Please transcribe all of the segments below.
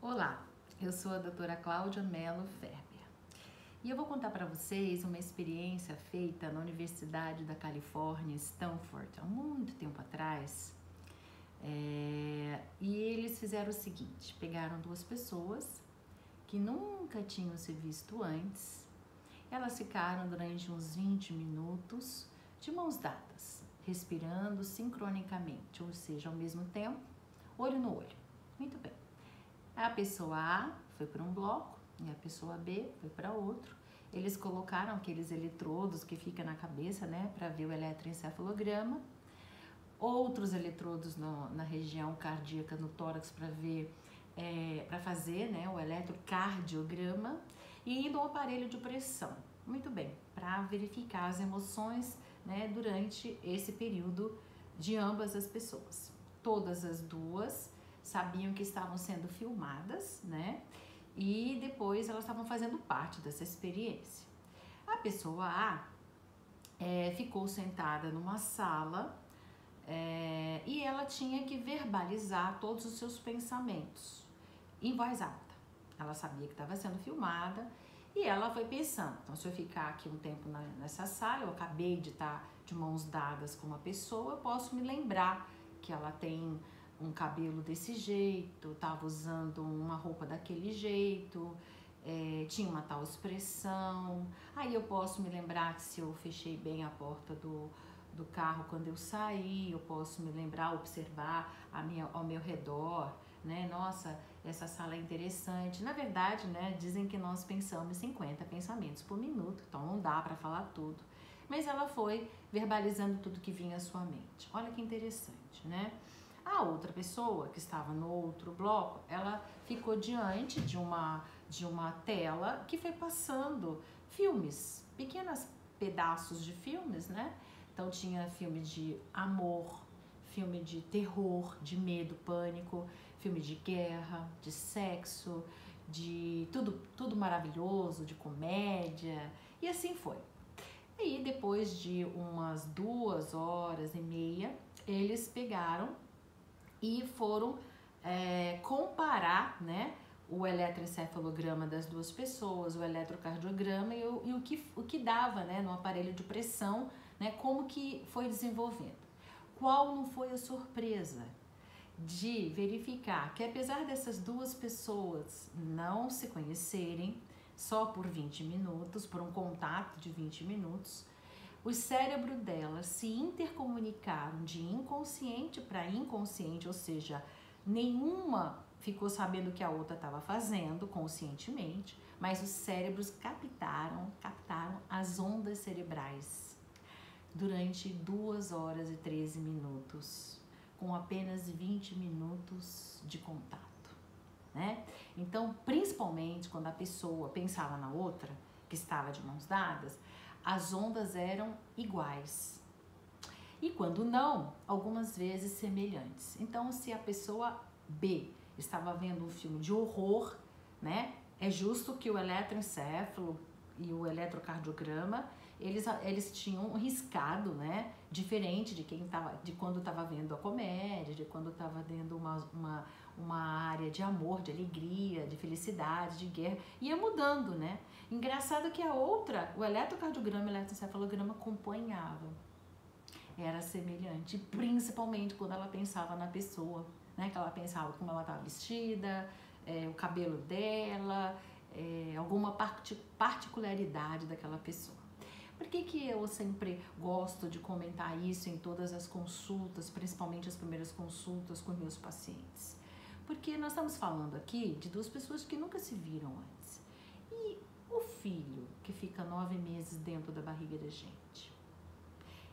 Olá, eu sou a doutora Cláudia Mello Ferber e eu vou contar para vocês uma experiência feita na Universidade da Califórnia, Stanford, há muito tempo atrás. E eles fizeram o seguinte: pegaram duas pessoas que nunca tinham se visto antes, elas ficaram durante uns 20 minutos de mãos dadas, respirando sincronicamente, ou seja, ao mesmo tempo, olho no olho. Muito bem. A pessoa A foi para um bloco e a pessoa B foi para outro. Eles colocaram aqueles eletrodos que ficam na cabeça, né, para ver o eletroencefalograma. Outros eletrodos na região cardíaca, no tórax, para ver, para fazer, né, o eletrocardiograma, e do aparelho de pressão. Muito bem, para verificar as emoções, né, durante esse período de ambas as pessoas. Todas as duas sabiam que estavam sendo filmadas, né? E depois elas estavam fazendo parte dessa experiência. A pessoa A ficou sentada numa sala e ela tinha que verbalizar todos os seus pensamentos em voz alta. Ela sabia que estava sendo filmada e ela foi pensando: então, se eu ficar aqui um tempo nessa sala, eu acabei de estar de mãos dadas com uma pessoa, eu posso me lembrar que ela tem um cabelo desse jeito, estava usando uma roupa daquele jeito, tinha uma tal expressão. Aí eu posso me lembrar que se eu fechei bem a porta do carro quando eu saí, eu posso me lembrar, observar ao meu redor, né? Nossa, essa sala é interessante. Na verdade, né, dizem que nós pensamos 50 pensamentos por minuto, então não dá para falar tudo. Mas ela foi verbalizando tudo que vinha à sua mente. Olha que interessante, né? A outra pessoa que estava no outro bloco, ela ficou diante de uma tela que foi passando filmes, pequenos pedaços de filmes, né? Então tinha filme de amor, filme de terror, de medo, pânico, filme de guerra, de sexo, de tudo maravilhoso, de comédia, e assim foi. E depois de umas 2 horas e meia, eles pegaram e foram comparar, né, o eletroencefalograma das duas pessoas, o eletrocardiograma e o que dava, né, no aparelho de pressão, né, como que foi desenvolvendo. Qual não foi a surpresa de verificar que, apesar dessas duas pessoas não se conhecerem só por 20 minutos, por um contato de 20 minutos, o cérebro delas se intercomunicaram de inconsciente para inconsciente, ou seja, nenhuma ficou sabendo o que a outra estava fazendo conscientemente, mas os cérebros captaram as ondas cerebrais durante 2 horas e 13 minutos, com apenas 20 minutos de contato, né? Então, principalmente quando a pessoa pensava na outra, que estava de mãos dadas, as ondas eram iguais. E quando não, algumas vezes semelhantes. Então, se a pessoa B estava vendo um filme de horror, né, é justo que o eletroencefalo e o eletrocardiograma, eles tinham um riscado, né, diferente de de quando estava vendo a comédia, de quando estava vendo uma área de amor, de alegria, de felicidade, de guerra, ia mudando, né? Engraçado que a outra, o eletrocardiograma e o eletroencefalograma acompanhavam. Era semelhante, principalmente quando ela pensava na pessoa, né? Que ela pensava como ela estava vestida, o cabelo dela, alguma particularidade daquela pessoa. Por que eu sempre gosto de comentar isso em todas as consultas, principalmente as primeiras consultas com meus pacientes? Porque nós estamos falando aqui de duas pessoas que nunca se viram antes. E o filho que fica 9 meses dentro da barriga da gente?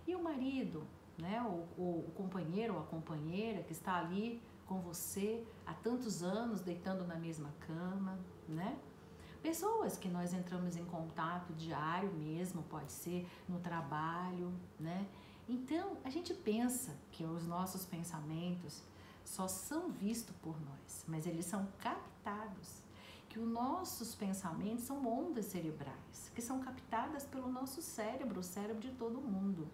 E o marido, né? O companheiro ou a companheira que está ali com você há tantos anos, deitando na mesma cama, né? Pessoas que nós entramos em contato diário mesmo, pode ser no trabalho, né? Então, a gente pensa que os nossos pensamentos só são vistos por nós, mas eles são captados. Que os nossos pensamentos são ondas cerebrais, que são captadas pelo nosso cérebro, o cérebro de todo mundo.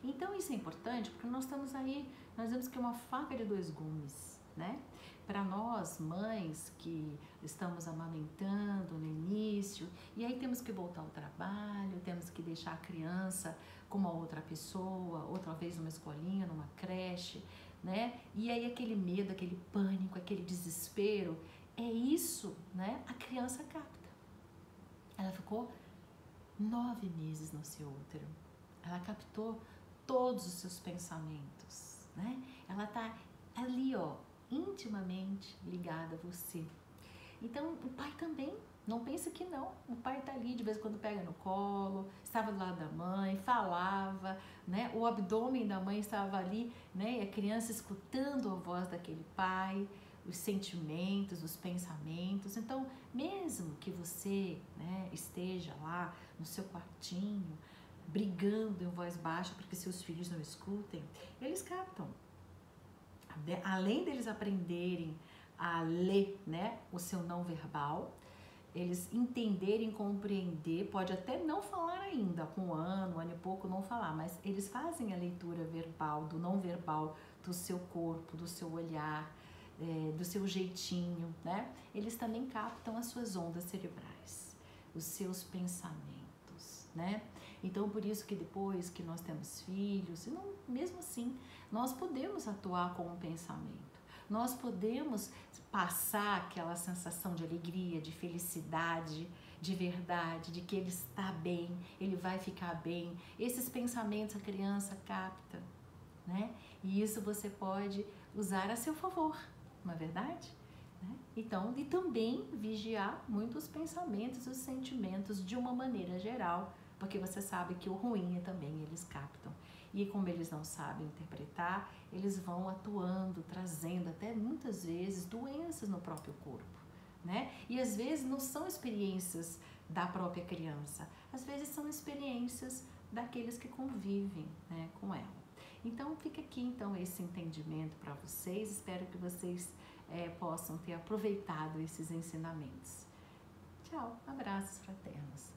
Então, isso é importante porque nós estamos aí, nós vemos que é uma faca de 2 gumes, né? Para nós, mães que estamos amamentando no início, e aí temos que voltar ao trabalho, temos que deixar a criança com uma outra pessoa, outra vez numa escolinha, numa creche, né? E aí aquele medo, aquele pânico, aquele desespero, é isso, né? A criança capta. Ela ficou 9 meses no seu útero. Ela captou todos os seus pensamentos, né? Ela tá ali, ó, intimamente ligada a você. Então, o pai também, não pensa que não. O pai tá ali, de vez em quando pega no colo, estava do lado da mãe, falava, né? O abdômen da mãe estava ali, né? E a criança escutando a voz daquele pai, os sentimentos, os pensamentos. Então, mesmo que você, né, esteja lá no seu quartinho, brigando em voz baixa para que seus filhos não escutem, eles captam. Além deles aprenderem a ler, né, o seu não verbal, eles entenderem, compreender, pode até não falar ainda, com um ano e pouco não falar, mas eles fazem a leitura verbal, do não verbal, do seu corpo, do seu olhar, do seu jeitinho, né? Eles também captam as suas ondas cerebrais, os seus pensamentos, né? Então, por isso que depois que nós temos filhos, mesmo assim, nós podemos atuar com o pensamento. Nós podemos passar aquela sensação de alegria, de felicidade, de verdade, de que ele está bem, ele vai ficar bem. Esses pensamentos a criança capta, né? E isso você pode usar a seu favor, não é verdade? Então, e também vigiar muito os pensamentos, os sentimentos de uma maneira geral, porque você sabe que o ruim também eles captam. E como eles não sabem interpretar, eles vão atuando, trazendo até muitas vezes doenças no próprio corpo, né? E às vezes não são experiências da própria criança, às vezes são experiências daqueles que convivem, né, com ela. Então fica aqui então esse entendimento para vocês, espero que vocês possam ter aproveitado esses ensinamentos. Tchau, abraços fraternos.